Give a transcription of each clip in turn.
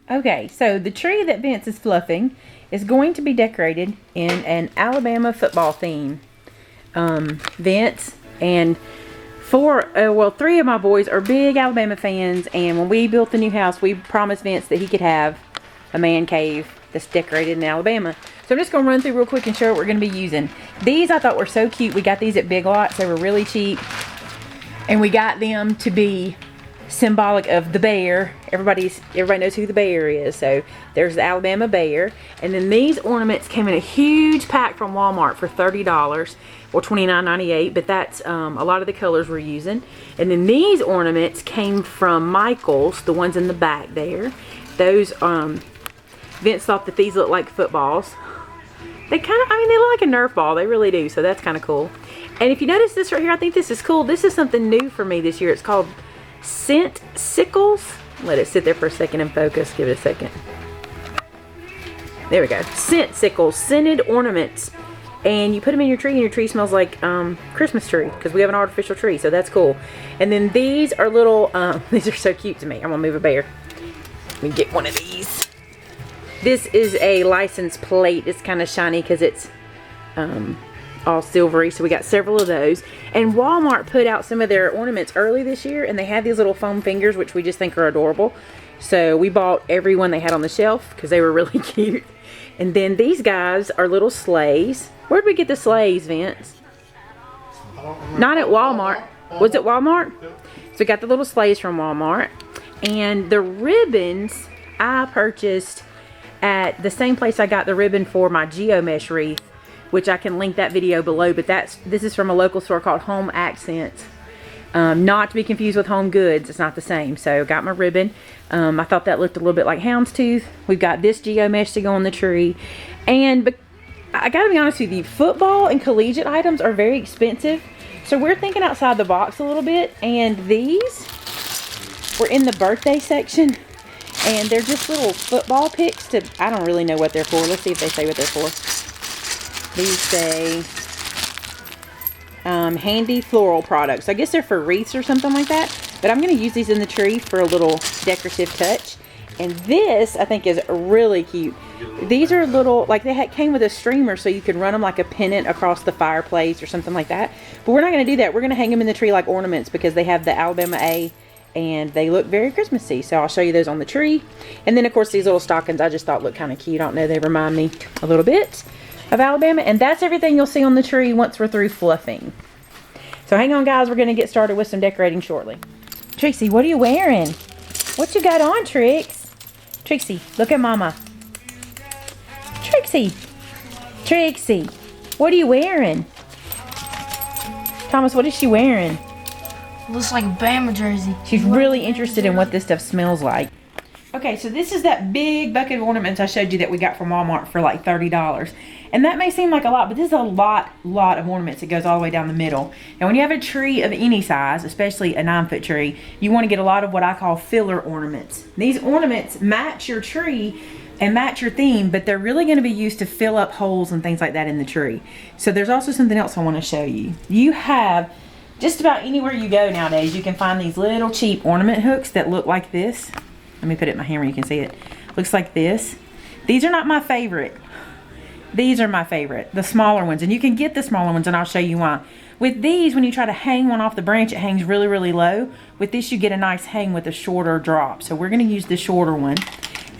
Okay, so the tree that Vince is fluffing is going to be decorated in an Alabama football theme. Vince and three of my boys are big Alabama fans, and when we built the new house, we promised Vince that he could have a man cave that's decorated in Alabama. So I'm just going to run through real quick and show what we're going to be using. These I thought were so cute. We got these at Big Lots. They were really cheap, and we got them to be symbolic of the bear. Everybody knows who the bear is. So there's the Alabama bear. And then these ornaments came in a huge pack from Walmart for $30 or $29.98, but that's a lot of the colors we're using. And then these ornaments came from Michael's, the ones in the back there. Those Vince thought that these look like footballs. They kind of, they look like a Nerf ball. They really do. So that's kind of cool. And if you notice this right here, I think this is cool. This is something new for me this year. It's called Scent Sickles. Let it sit there for a second and focus. Give it a second. There we go. Scent Sickles, scented ornaments. And you put them in your tree, and your tree smells like Christmas tree, because we have an artificial tree, so that's cool. And then these are little, these are so cute to me. I'm gonna move a bear. Let me get one of these. This is a license plate. It's kind of shiny because it's all silvery, so we got several of those. And Walmart put out some of their ornaments early this year, and they had these little foam fingers, which we just think are adorable. So we bought every one they had on the shelf because they were really cute. And then these guys are little sleighs. Where'd we get the sleighs, Vince? Not at Walmart. Was it Walmart? So we got the little sleighs from Walmart. And the ribbons I purchased at the same place I got the ribbon for my geomesh wreath, which I can link that video below. But this is from a local store called Home Accents. Not to be confused with Home Goods. It's not the same. So got my ribbon. I thought that looked a little bit like houndstooth. We've got this geomesh to go on the tree. And I gotta be honest with you, football and collegiate items are very expensive. So we're thinking outside the box a little bit. And these were in the birthday section. And they're just little football picks to, I don't really know what they're for. Let's see if they say what they're for. These say handy floral products. I guess they're for wreaths or something like that. But I'm going to use these in the tree for a little decorative touch. And this, I think, is really cute. These are little, like they came with a streamer so you could run them like a pennant across the fireplace or something like that. But we're not going to do that. We're going to hang them in the tree like ornaments because they have the Alabama A. And they look very Christmassy. So I'll show you those on the tree. And then, of course, these little stockings I just thought looked kind of cute. I don't know. They remind me a little bit of Alabama. And that's everything you'll see on the tree once we're through fluffing. So hang on, guys. We're going to get started with some decorating shortly. Trixie, what are you wearing? What you got on, Trix? Trixie, look at Mama. Trixie. Trixie, what are you wearing? Thomas, what is she wearing? Looks like a Bama jersey. She's really interested in what this stuff smells like. Okay, so this is that big bucket of ornaments I showed you that we got from Walmart for like $30. And that may seem like a lot, but this is a lot of ornaments. It goes all the way down the middle. Now, when you have a tree of any size, especially a 9-foot tree, you want to get a lot of what I call filler ornaments. These ornaments match your tree and match your theme, but they're really going to be used to fill up holes and things like that in the tree. So there's also something else I want to show you. You have... just about anywhere you go nowadays, you can find these little cheap ornament hooks that look like this. Let me put it in my hand where you can see it. Looks like this. These are not my favorite. These are my favorite, the smaller ones. And you can get the smaller ones, and I'll show you why. With these, when you try to hang one off the branch, it hangs really, really low. With this, you get a nice hang with a shorter drop. So we're going to use the shorter one.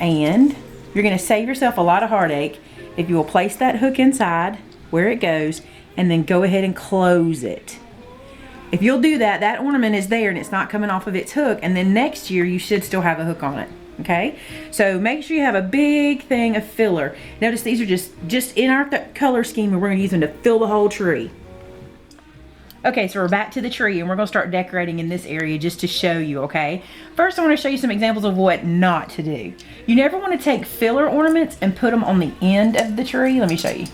And you're going to save yourself a lot of heartache if you will place that hook inside where it goes and then go ahead and close it. If you'll do that, that ornament is there and it's not coming off of its hook, and then next year you should still have a hook on it. Okay, so make sure you have a big thing of filler. Notice these are just in our color scheme, and we're going to use them to fill the whole tree. Okay, so we're back to the tree, and we're going to start decorating in this area just to show you, okay? First, I want to show you some examples of what not to do. You never want to take filler ornaments and put them on the end of the tree. Let me show you.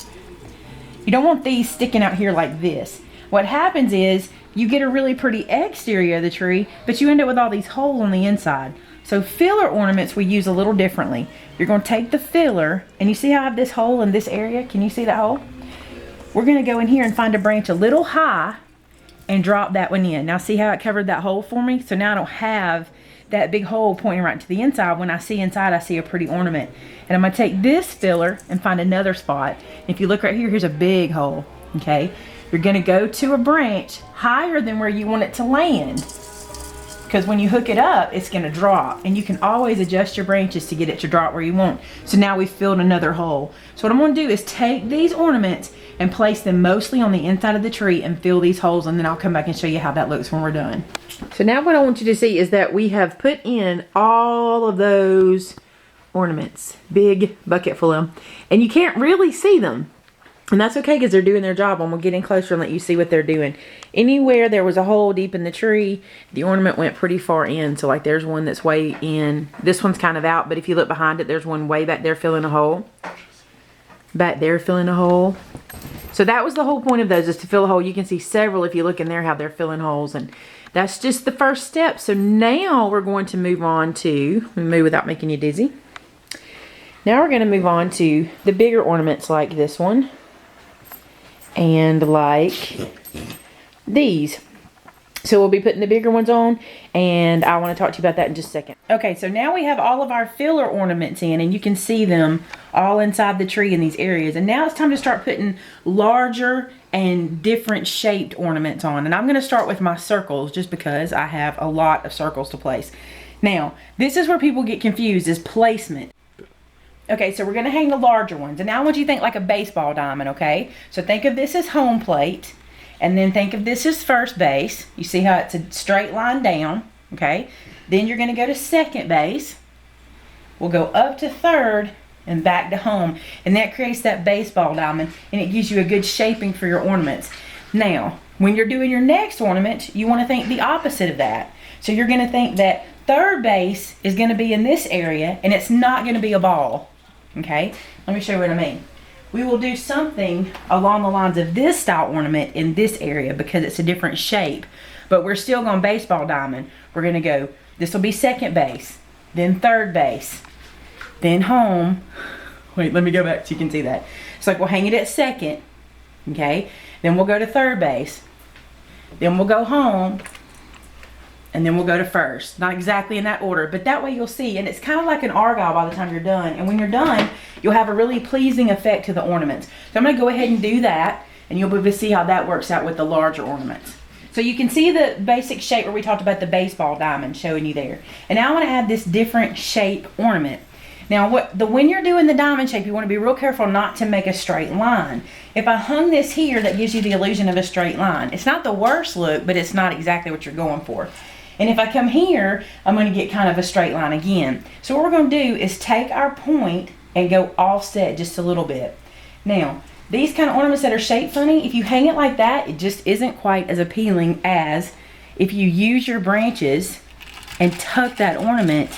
You don't want these sticking out here like this. What happens is you get a really pretty exterior of the tree, but you end up with all these holes on the inside. So filler ornaments we use a little differently. You're going to take the filler, and you see how I have this hole in this area? Can you see that hole? We're going to go in here and find a branch a little high and drop that one in. Now see how it covered that hole for me? So now I don't have that big hole pointing right to the inside. When I see inside, I see a pretty ornament. And I'm gonna take this filler and find another spot. If you look right here, here's a big hole, okay? You're gonna go to a branch higher than where you want it to land, because when you hook it up, it's gonna drop, and you can always adjust your branches to get it to drop where you want. So now we've filled another hole. So what I'm gonna do is take these ornaments and place them mostly on the inside of the tree and fill these holes, and then I'll come back and show you how that looks when we're done. So now what I want you to see is that we have put in all of those ornaments, big bucket full of them, and you can't really see them. And that's okay, because they're doing their job. I'm gonna get in closer and let you see what they're doing. Anywhere there was a hole deep in the tree, the ornament went pretty far in. So like there's one that's way in. This one's kind of out, but if you look behind it, there's one way back there filling a hole. Back there filling a hole. So that was the whole point of those, is to fill a hole. You can see several if you look in there how they're filling holes, and that's just the first step. So now we're going to move on to, move without making you dizzy. Now we're going to move on to the bigger ornaments like this one. And like these. So we'll be putting the bigger ones on, and I want to talk to you about that in just a second. Okay, so now we have all of our filler ornaments in, and you can see them all inside the tree in these areas. And now it's time to start putting larger and different shaped ornaments on. And I'm going to start with my circles, just because I have a lot of circles to place. Now, this is where people get confused, is placement. Okay, so we're going to hang the larger ones. And now I want you to think like a baseball diamond, okay? So think of this as home plate. And then think of this as first base. You see how it's a straight line down, okay? Then you're going to go to second base. We'll go up to third and back to home. And that creates that baseball diamond, and it gives you a good shaping for your ornaments. Now, when you're doing your next ornament, you want to think the opposite of that. So you're going to think that third base is going to be in this area, and it's not going to be a ball. Okay, let me show you what I mean. We will do something along the lines of this style ornament in this area because it's a different shape, but we're still going baseball diamond. We're going to go, this will be second base, then third base, then home. Wait, let me go back so you can see that. It's like we'll hang it at second, okay? Then we'll go to third base, then we'll go home, and then we'll go to first. Not exactly in that order, but that way you'll see. And it's kind of like an argyle by the time you're done. And when you're done, you'll have a really pleasing effect to the ornaments. So I'm going to go ahead and do that, and you'll be able to see how that works out with the larger ornaments. So you can see the basic shape where we talked about the baseball diamond showing you there. And now I want to add this different shape ornament. Now when you're doing the diamond shape, you want to be real careful not to make a straight line. If I hung this here, that gives you the illusion of a straight line. It's not the worst look, but it's not exactly what you're going for. And if I come here, I'm going to get kind of a straight line again. So what we're going to do is take our point and go offset just a little bit. Now, these kind of ornaments that are shaped funny, if you hang it like that, it just isn't quite as appealing as if you use your branches and tuck that ornament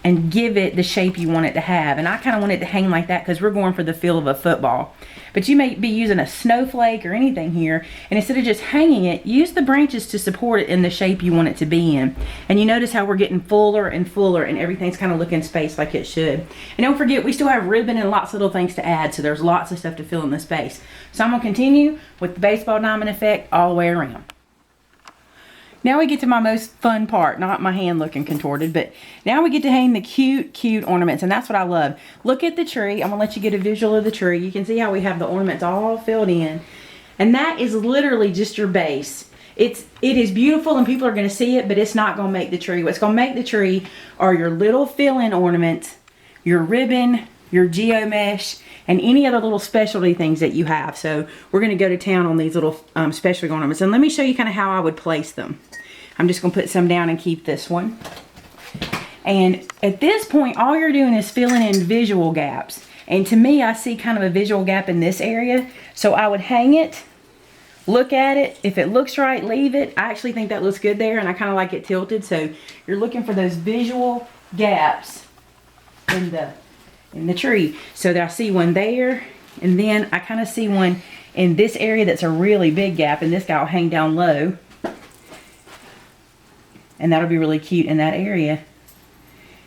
and give it the shape you want it to have. And I kind of want it to hang like that because we're going for the feel of a football. But you may be using a snowflake or anything here, and instead of just hanging it, use the branches to support it in the shape you want it to be in. And you notice how we're getting fuller and fuller, and everything's kind of looking spaced like it should. And don't forget, we still have ribbon and lots of little things to add, so there's lots of stuff to fill in the space. So I'm going to continue with the baseball diamond effect all the way around. Now we get to my most fun part, not my hand looking contorted, but now we get to hang the cute ornaments, and that's what I love. Look at the tree. I'm gonna let you get a visual of the tree. You can see how we have the ornaments all filled in, and that is literally just your base. It is beautiful and people are gonna see it, but it's not gonna make the tree. What's gonna make the tree are your little fill-in ornaments, your ribbon, your geomesh, and any other little specialty things that you have. So we're gonna go to town on these little specialty ornaments, and let me show you kind of how I would place them. I'm just gonna put some down and keep this one. And at this point, all you're doing is filling in visual gaps. And to me, I see kind of a visual gap in this area. So I would hang it, look at it. If it looks right, leave it. I actually think that looks good there, and I kind of like it tilted. So you're looking for those visual gaps in the tree. So that I see one there, and then I kind of see one in this area that's a really big gap, and this guy will hang down low. And that'll be really cute in that area.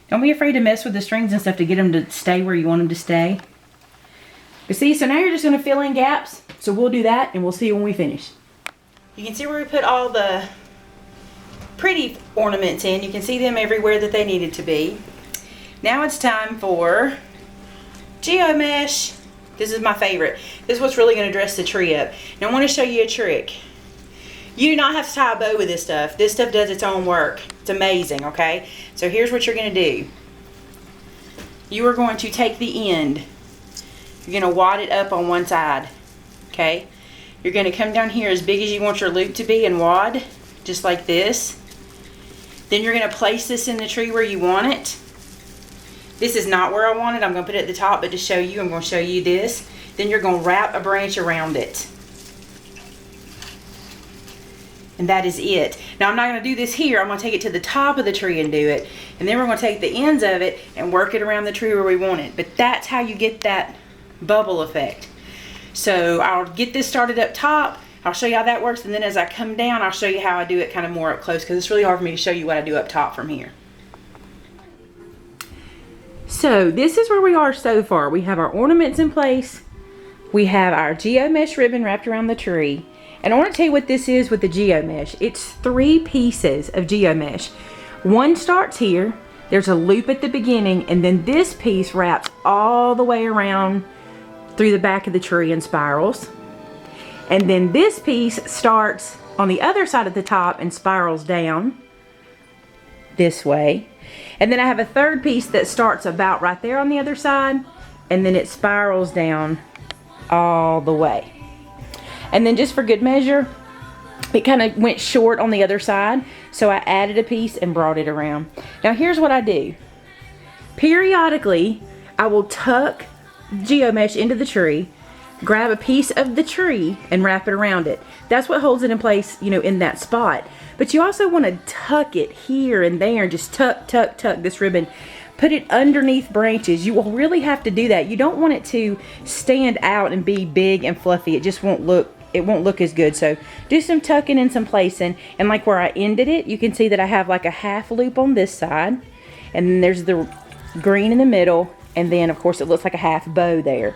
Don't be afraid to mess with the strings and stuff to get them to stay where you want them to stay. But see, so now you're just going to fill in gaps. So we'll do that, and we'll see you when we finish. You can see where we put all the pretty ornaments in. You can see them everywhere that they needed to be. Now it's time for geo mesh. This is my favorite. This is what's really going to dress the tree up. Now I want to show you a trick. You do not have to tie a bow with this stuff. This stuff does its own work. It's amazing, okay? So here's what you're going to do. You are going to take the end. You're going to wad it up on one side, okay? You're going to come down here as big as you want your loop to be and wad, just like this. Then you're going to place this in the tree where you want it. This is not where I want it. I'm going to put it at the top, but to show you, I'm going to show you this. Then you're going to wrap a branch around it. And that is it. Now I'm not going to do this here. I'm going to take it to the top of the tree and do it. And then we're going to take the ends of it and work it around the tree where we want it. But that's how you get that bubble effect. So I'll get this started up top. I'll show you how that works. And then as I come down, I'll show you how I do it kind of more up close, because it's really hard for me to show you what I do up top from here. So this is where we are so far. We have our ornaments in place. We have our geo mesh ribbon wrapped around the tree. And I want to tell you what this is with the geo mesh. It's 3 pieces of geo mesh. One starts here. There's a loop at the beginning, and then this piece wraps all the way around through the back of the tree and spirals. And then this piece starts on the other side of the top and spirals down this way. And then I have a third piece that starts about right there on the other side, and then it spirals down all the way. And then just for good measure, it kind of went short on the other side, so I added a piece and brought it around. Now here's what I do. Periodically, I will tuck geo mesh into the tree, grab a piece of the tree and wrap it around it. That's what holds it in place, you know, in that spot. But you also want to tuck it here and there, and just tuck, tuck, tuck this ribbon. Put it underneath branches. You will really have to do that. You don't want it to stand out and be big and fluffy. It just won't look as good. So do some tucking and some placing. And like where I ended it, you can see that I have like a half loop on this side, and then there's the green in the middle, and then of course it looks like a half bow there.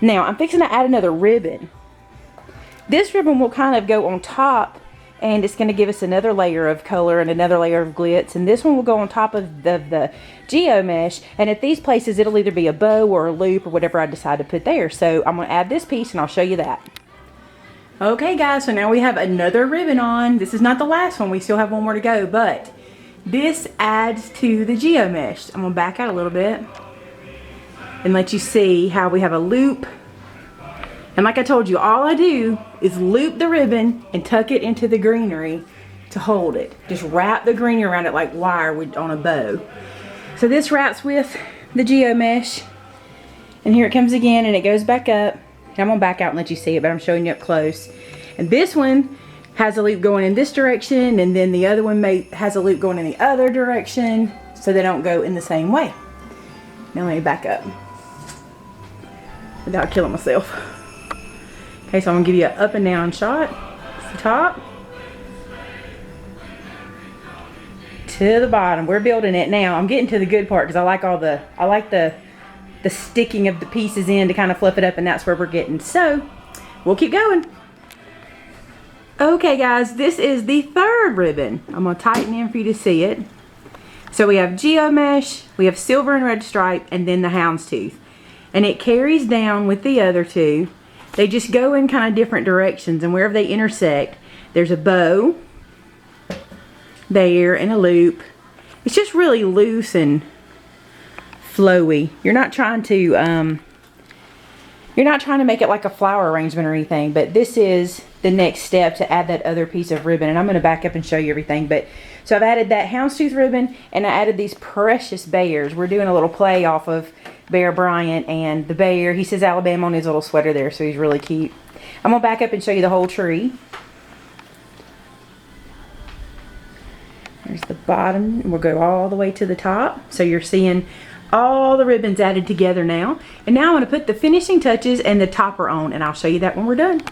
Now I'm fixing to add another ribbon. This ribbon will kind of go on top, and it's going to give us another layer of color and another layer of glitz. And this one will go on top of the geo mesh. And at these places, it'll either be a bow or a loop or whatever I decide to put there. So I'm going to add this piece and I'll show you that. Okay guys, so now we have another ribbon on. This is not the last one. We still have one more to go, but this adds to the geo mesh. I'm going to back out a little bit and let you see how we have a loop. And like I told you, all I do is loop the ribbon and tuck it into the greenery to hold it. Just wrap the greenery around it like wire on a bow. So this wraps with the geo mesh. And here it comes again, and it goes back up. And I'm going to back out and let you see it, but I'm showing you up close. And this one has a loop going in this direction, and then the other one has a loop going in the other direction, so they don't go in the same way. Now let me back up without killing myself. Okay, so I'm gonna give you an up and down shot. It's the top to the bottom. We're building it now. I'm getting to the good part because I like the sticking of the pieces in to kind of fluff it up, and that's where we're getting. So we'll keep going. Okay guys, this is the third ribbon. I'm gonna tighten in for you to see it. So we have geo mesh, we have silver and red stripe, and then the houndstooth. And it carries down with the other two. They just go in kind of different directions, and wherever they intersect, there's a bow there and a loop. It's just really loose and flowy. You're not trying to make it like a flower arrangement or anything, but this is the next step to add that other piece of ribbon. And I'm going to back up and show you everything. But so I've added that houndstooth ribbon, and I added these precious bears. We're doing a little play off of Bear Bryant, and the bear, he says Alabama on his little sweater there, so he's really cute. I'm going to back up and show you the whole tree. There's the bottom, and we'll go all the way to the top. So you're seeing all the ribbons added together now. And now I'm going to put the finishing touches and the topper on, and I'll show you that when we're done.